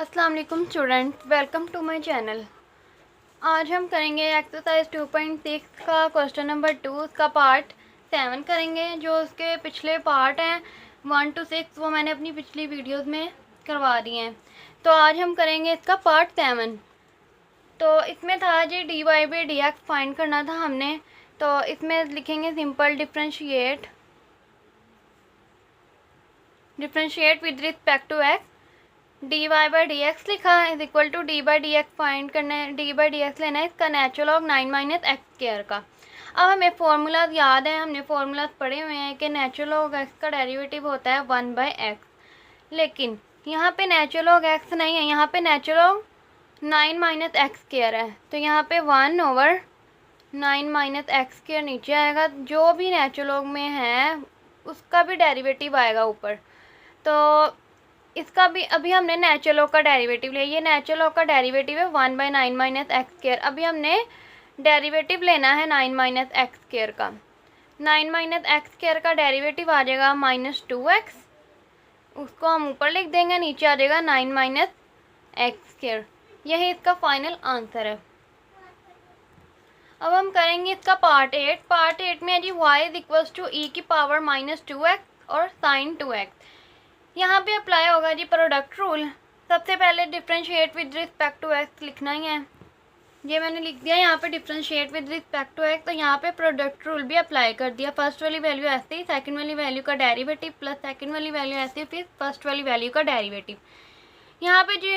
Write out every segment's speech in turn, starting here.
अस्सलाम वालेकुम student, welcome to my channel. आज हम करेंगे एक्सरसाइज 2.6 का क्वेश्चन नंबर 2, उसका पार्ट 7 करेंगे। जो उसके पिछले पार्ट हैं 1 to 6 वो मैंने अपनी पिछली वीडियोस में करवा दिए हैं। तो आज हम करेंगे इसका पार्ट 7। तो इसमें था जी dy by d x find करना था हमने। तो इसमें लिखेंगे simple differentiate with respect to x. D y by d x लिखा है is equal to d by d x find करना है, डी बाई डी एक्स लेना है इसका natural log 9 minus x square का। अब हमें फार्मूलाज याद है, हमने फार्मूलाज पढ़े हुए हैं कि नेचुरल लॉग एक्स का डेरिवेटिव होता है 1 बाई एक्स। लेकिन यहाँ पे नेचुरल लॉग एक्स नहीं है, यहाँ पे natural log 9 minus x square है। तो यहाँ पे 1 ओवर 9 माइनस एक्स स्क्वायर नीचे आएगा, जो भी नेचुरल लॉग में है उसका भी डेरिवेटिव आएगा ऊपर। तो इसका भी अभी हमने नेचुरल लॉग का डेरिवेटिव लिया, ये नेचुरल लॉग का डेरिवेटिव है 1 बाई 9 माइनस एक्स स्क्वायर। अभी हमने डेरिवेटिव लेना है 9 माइनस एक्स स्क्वायर का। 9 माइनस एक्स स्क्वायर का डेरिवेटिव आ जाएगा -2x, उसको हम ऊपर लिख देंगे, नीचे आ जाएगा 9 माइनस एक्स स्क्वायर। यही इसका फाइनल आंसर है। अब हम करेंगे इसका पार्ट 8। पार्ट 8 में है जी y इज इक्वल्स टू ई की पावर -2x और साइन 2x। यहाँ पे अप्लाई होगा जी प्रोडक्ट रूल। सबसे पहले differentiate with respect to x लिखना ही है, ये मैंने लिख दिया यहाँ पे differentiate with respect to x. तो यहाँ पे प्रोडक्ट रूल भी अप्लाई कर दिया। फर्स्ट वाली वैल्यू ऐसे ही, सेकंड वाली वैल्यू का डेरिवेटिव प्लस सेकंड वाली वैल्यू ऐसे ही, फिर फर्स्ट वाली वैल्यू का डेरिवेटिव। यहाँ पे जी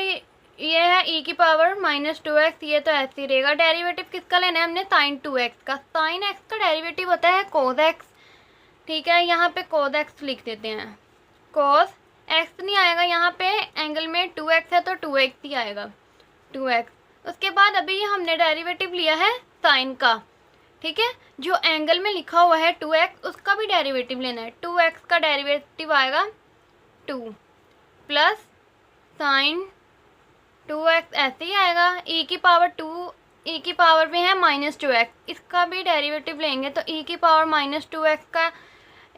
ये है ई की पावर -2x, ये तो ऐसे ही रहेगा। डेरिवेटिव किसका लेना है हमने? साइन 2x का। साइन x का डेरिवेटिव होता है कोस x, ठीक है। यहाँ पे कोस x लिख देते हैं, कोस x नहीं आएगा यहाँ पे, एंगल में 2x है तो 2x ही आएगा, 2x। उसके बाद अभी हमने डेरिवेटिव लिया है साइन का, ठीक है। जो एंगल में लिखा हुआ है 2x उसका भी डेरिवेटिव लेना है। 2x का डेरिवेटिव आएगा 2 प्लस साइन 2x ऐसे ही आएगा। e की पावर 2, e की पावर में है -2x, इसका भी डेरिवेटिव लेंगे तो e की पावर -2x का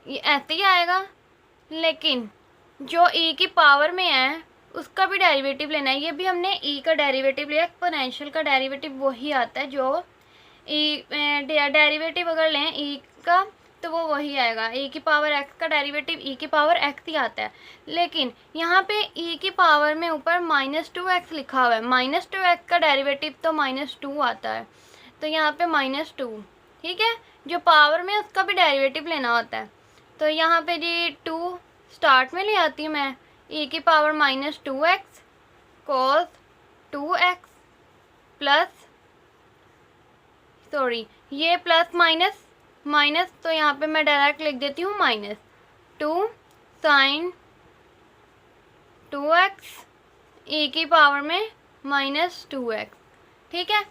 ऐसे ही आएगा। लेकिन जो e की पावर में है उसका भी डेरिवेटिव लेना है। ये भी हमने e का डेरिवेटिव लिया, एक्सपोनेंशियल का डेरिवेटिव वही आता है जो डेरिवेटिव अगर लें e का तो वो वही आएगा। e की पावर x का डेरिवेटिव e की पावर x ही आता है। लेकिन यहाँ पे e की पावर में ऊपर -2x लिखा हुआ है, -2x का डेरिवेटिव तो -2 आता है, तो यहाँ पे -2, ठीक है। जो पावर में उसका भी डेरिवेटिव लेना होता है। तो यहाँ पे जी 2 स्टार्ट में ले आती हूँ मैं, e की power -2x cos 2x plus, sorry ये प्लस माइनस माइनस, तो यहाँ पे मैं डायरेक्ट लिख देती हूँ -2 साइन 2x e की पावर में -2x, ठीक है।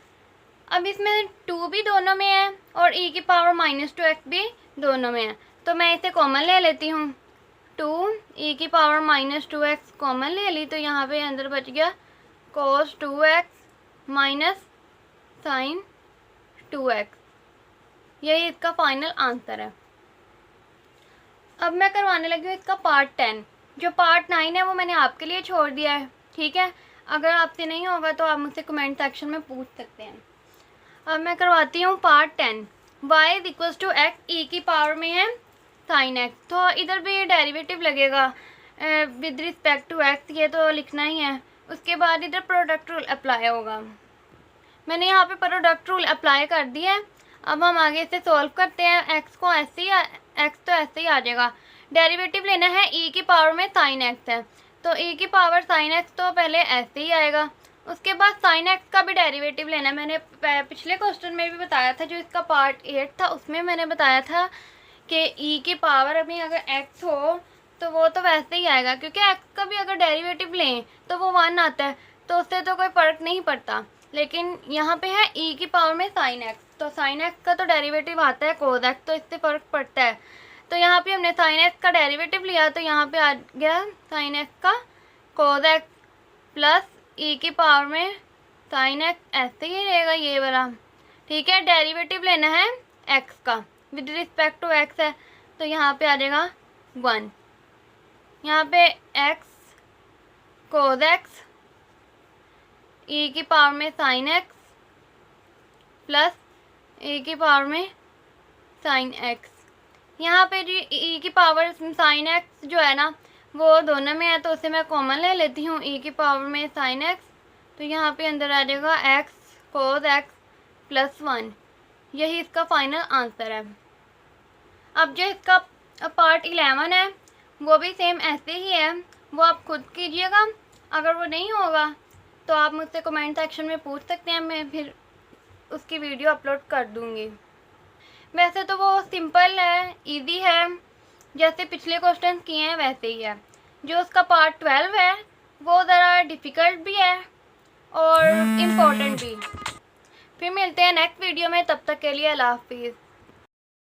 अब इसमें 2 भी दोनों में है और e की पावर -2x भी दोनों में है, तो मैं इसे कॉमन ले लेती हूँ। 2 e की पावर -2x कॉमन ले ली, तो यहाँ पे अंदर बच गया cos 2x minus sign 2x। यही इसका फाइनल आंसर है। अब मैं करवाने लगी हूँ इसका पार्ट 10। जो पार्ट 9 है वो मैंने आपके लिए छोड़ दिया है, ठीक है। अगर आपसे नहीं होगा तो आप मुझसे कमेंट सेक्शन में पूछ सकते हैं। अब मैं करवाती हूँ part 10। y is equals to X, E की पावर में है साइन एक्स, तो इधर भी डेरिवेटिव लगेगा विद रिस्पेक्ट टू एक्स, ये तो लिखना ही है। उसके बाद इधर प्रोडक्ट रूल अप्लाई होगा। मैंने यहाँ पे प्रोडक्ट रूल अप्लाई कर दिया है। अब हम आगे से सॉल्व करते हैं। एक्स को ऐसे ही, एक्स तो ऐसे ही आ जाएगा। डेरिवेटिव लेना है ई की पावर में साइन एक्स है, तो ई की पावर साइन एक्स तो पहले ऐसे ही आएगा। उसके बाद साइन एक्स का भी डेरिवेटिव लेना है। मैंने पिछले क्वेश्चन में भी बताया था, जो इसका पार्ट 8 था उसमें मैंने बताया था कि ई की पावर में अगर एक्स हो तो वो तो वैसे ही आएगा, क्योंकि एक्स का भी अगर डेरिवेटिव लें तो वो 1 आता है, तो उससे तो कोई फ़र्क नहीं पड़ता। लेकिन यहाँ पे है ई की पावर में साइन एक्स, तो साइन एक्स का तो डेरिवेटिव आता है कोस एक्स, तो इससे फ़र्क पड़ता है। तो यहाँ पे हमने साइन एक्स का डेरिवेटिव लिया, तो यहाँ पे आ गया साइन एक्स का कोस एक्स प्लस ई की पावर में साइन एक्स ऐसे ही रहेगा ये वाला, ठीक है। डेरिवेटिव लेना है एक्स का, विद रिस्पेक्ट टू एक्स है, तो यहाँ पे आ जाएगा 1। यहाँ पे एक्स कोस एक्स ई की पावर में साइन एक्स प्लस ई की पावर में साइन एक्स। यहाँ पे जी ई की पावर साइन एक्स जो है ना वो दोनों में है, तो उसे मैं कॉमन ले लेती हूँ। ई की पावर में साइन एक्स, तो यहाँ पे अंदर आ जाएगा एक्स कोस एक्स प्लस 1। यही इसका फाइनल आंसर है। अब जो इसका पार्ट 11 है वो भी सेम ऐसे ही है, वो आप खुद कीजिएगा। अगर वो नहीं होगा तो आप मुझसे कमेंट सेक्शन में पूछ सकते हैं, मैं फिर उसकी वीडियो अपलोड कर दूँगी। वैसे तो वो सिंपल है, इजी है, जैसे पिछले क्वेश्चन किए हैं वैसे ही है। जो उसका पार्ट 12 है वो ज़रा डिफ़िकल्ट भी है और इम्पोर्टेंट भी। फिर मिलते हैं नेक्स्ट वीडियो में, तब तक के लिए अल्लाह हाफिज़।